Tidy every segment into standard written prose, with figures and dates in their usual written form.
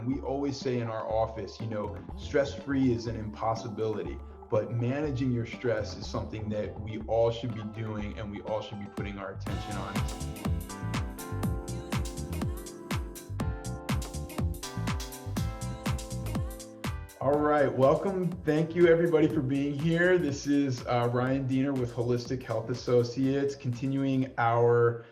And we always say in our office, stress-free is an impossibility, but managing your stress is something that we all should be doing and we all should be putting our attention on. All right, welcome. Thank you everybody for being here. This is Ryan Diener with Holistic Health Associates, continuing our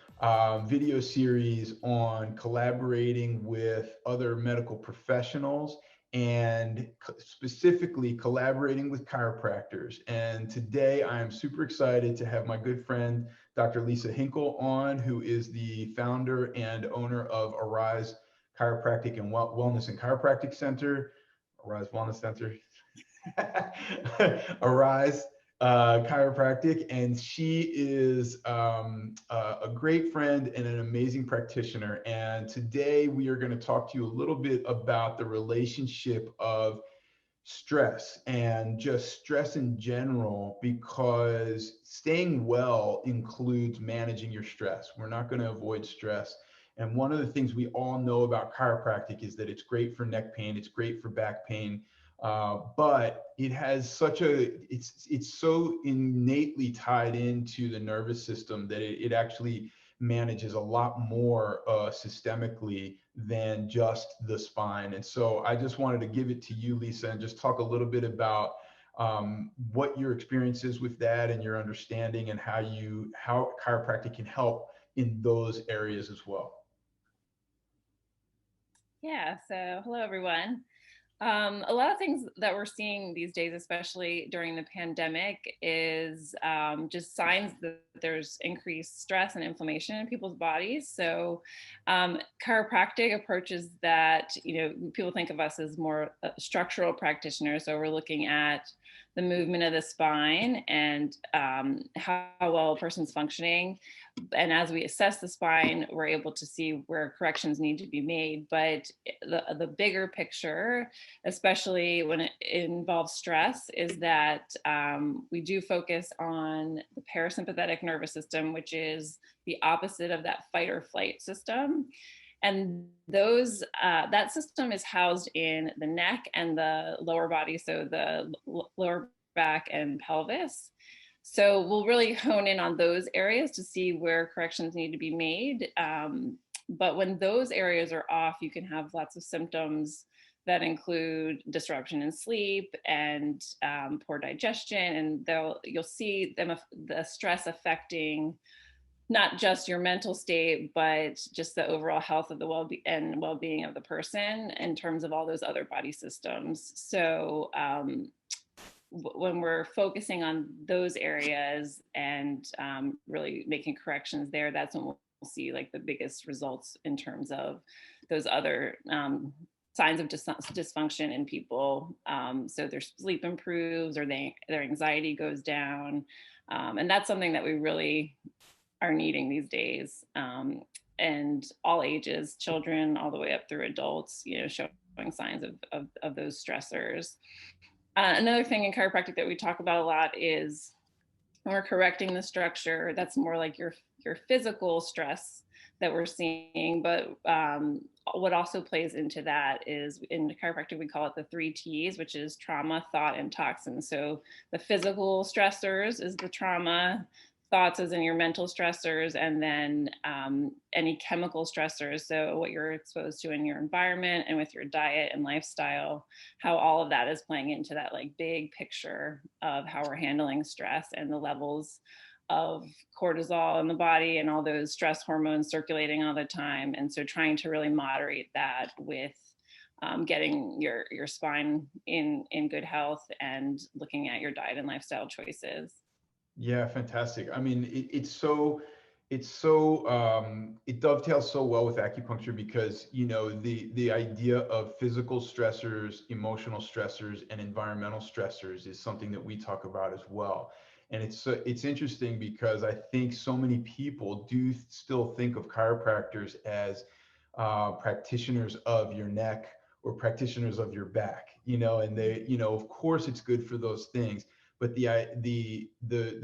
video series on collaborating with other medical professionals and specifically collaborating with chiropractors. And today I am super excited to have my good friend, Dr. Lisa Hinkle on, who is the founder and owner of Arise Chiropractic and Wellness and Chiropractic Center. Arise Wellness Center, Arise Chiropractic, and she is a great friend and an amazing practitioner. And today we are going to talk to you a little bit about the relationship of stress and just stress in general, because staying well includes managing your stress. We're not going to avoid stress. And one of the things we all know about chiropractic is that it's great for neck pain, it's great for back pain, but it has it's so innately tied into the nervous system that it actually manages a lot more systemically than just the spine. And so I just wanted to give it to you, Lisa, and just talk a little bit about what your experience is with that and your understanding and how chiropractic can help in those areas as well. Yeah, so hello everyone. A lot of things that we're seeing these days, especially during the pandemic, is just signs that there's increased stress and inflammation in people's bodies. So chiropractic approaches that, people think of us as more structural practitioners. So we're looking at the movement of the spine and how well a person's functioning. And as we assess the spine, we're able to see where corrections need to be made. But the bigger picture, especially when it involves stress, is that we do focus on the parasympathetic nervous system, which is the opposite of that fight or flight system. And that system is housed in the neck and the lower body, so the lower back and pelvis. So we'll really hone in on those areas to see where corrections need to be made. But when those areas are off, you can have lots of symptoms that include disruption in sleep and poor digestion. And you'll see the stress affecting not just your mental state, but just the overall health of the well-being of the person in terms of all those other body systems. So when we're focusing on those areas and really making corrections there, that's when we'll see like the biggest results in terms of those other signs of dysfunction in people. So their sleep improves or their anxiety goes down. And that's something that we really are needing these days, and all ages, children all the way up through adults, showing signs of those stressors. Another thing in chiropractic that we talk about a lot is when we're correcting the structure, that's more like your physical stress that we're seeing. But what also plays into that is, in chiropractic, we call it the 3 T's, which is trauma, thought, and toxins. So the physical stressors is the trauma, thoughts as in your mental stressors, and then any chemical stressors, so what you're exposed to in your environment and with your diet and lifestyle, how all of that is playing into that like big picture of how we're handling stress and the levels of cortisol in the body and all those stress hormones circulating all the time. And so trying to really moderate that with getting your spine in good health and looking at your diet and lifestyle choices. Yeah, fantastic. I mean, it dovetails so well with acupuncture because, the idea of physical stressors, emotional stressors, and environmental stressors is something that we talk about as well. And it's interesting because I think so many people do still think of chiropractors as practitioners of your neck or practitioners of your back, and they, of course it's good for those things. But the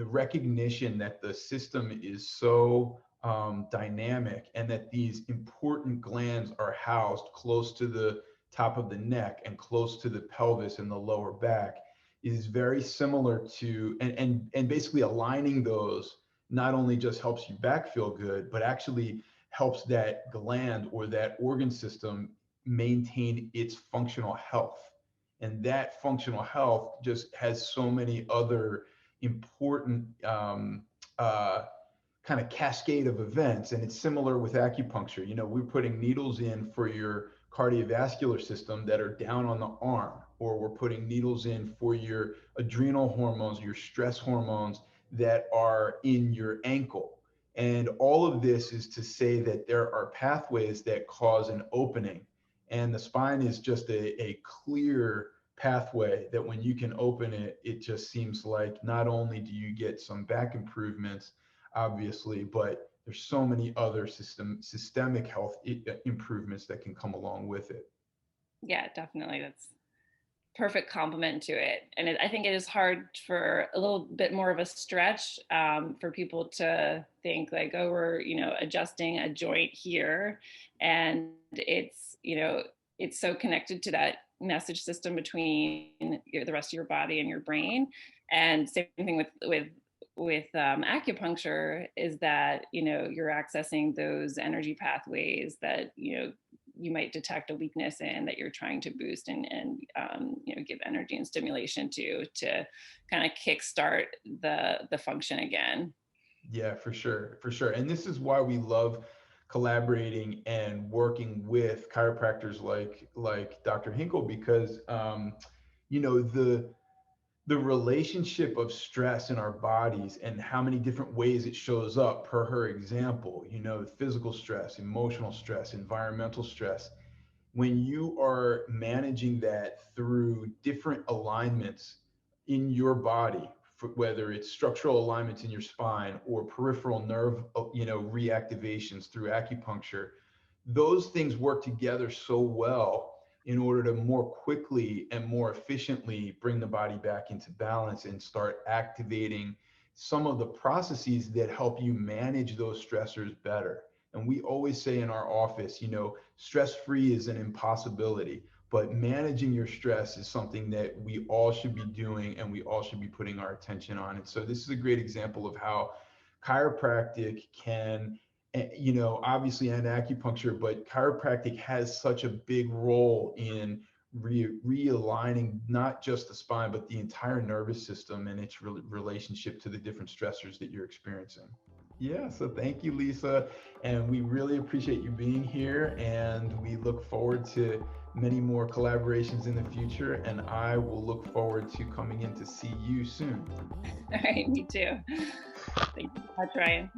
recognition that the system is so dynamic and that these important glands are housed close to the top of the neck and close to the pelvis and the lower back is very similar to, and basically aligning those not only just helps you back feel good, but actually helps that gland or that organ system maintain its functional health. And that functional health just has so many other important uh, kind of cascade of events. And it's similar with acupuncture. You know, we're putting needles in for your cardiovascular system that are down on the arm, or we're putting needles in for your adrenal hormones, your stress hormones that are in your ankle. And all of this is to say that there are pathways that cause an opening. And the spine is just a clear pathway that when you can open it, it just seems like not only do you get some back improvements, obviously, but there's so many other systemic health improvements that can come along with it. Yeah, definitely. That's perfect complement to it. And I think it is hard for a little bit more of a stretch for people to think like, oh, we're, adjusting a joint here. And it's so connected to that message system between the rest of your body and your brain. And same thing with acupuncture is that, you're accessing those energy pathways that, you might detect a weakness in that you're trying to boost and give energy and stimulation to kind of kickstart the function again. Yeah, for sure. And this is why we love collaborating and working with chiropractors like Dr. Hinkle, because the relationship of stress in our bodies and how many different ways it shows up per her example, physical stress, emotional stress, environmental stress. When you are managing that through different alignments in your body, whether it's structural alignments in your spine or peripheral nerve, reactivations through acupuncture, those things work together so well in order to more quickly and more efficiently bring the body back into balance and start activating some of the processes that help you manage those stressors better. And we always say in our office, stress free is an impossibility, but managing your stress is something that we all should be doing and we all should be putting our attention on. And so this is a great example of how chiropractic can, obviously, and acupuncture, but chiropractic has such a big role in realigning not just the spine, but the entire nervous system and its relationship to the different stressors that you're experiencing. Yeah, so thank you, Lisa. And we really appreciate you being here. And we look forward to many more collaborations in the future. And I will look forward to coming in to see you soon. All right, me too. Thank you so much, Ryan.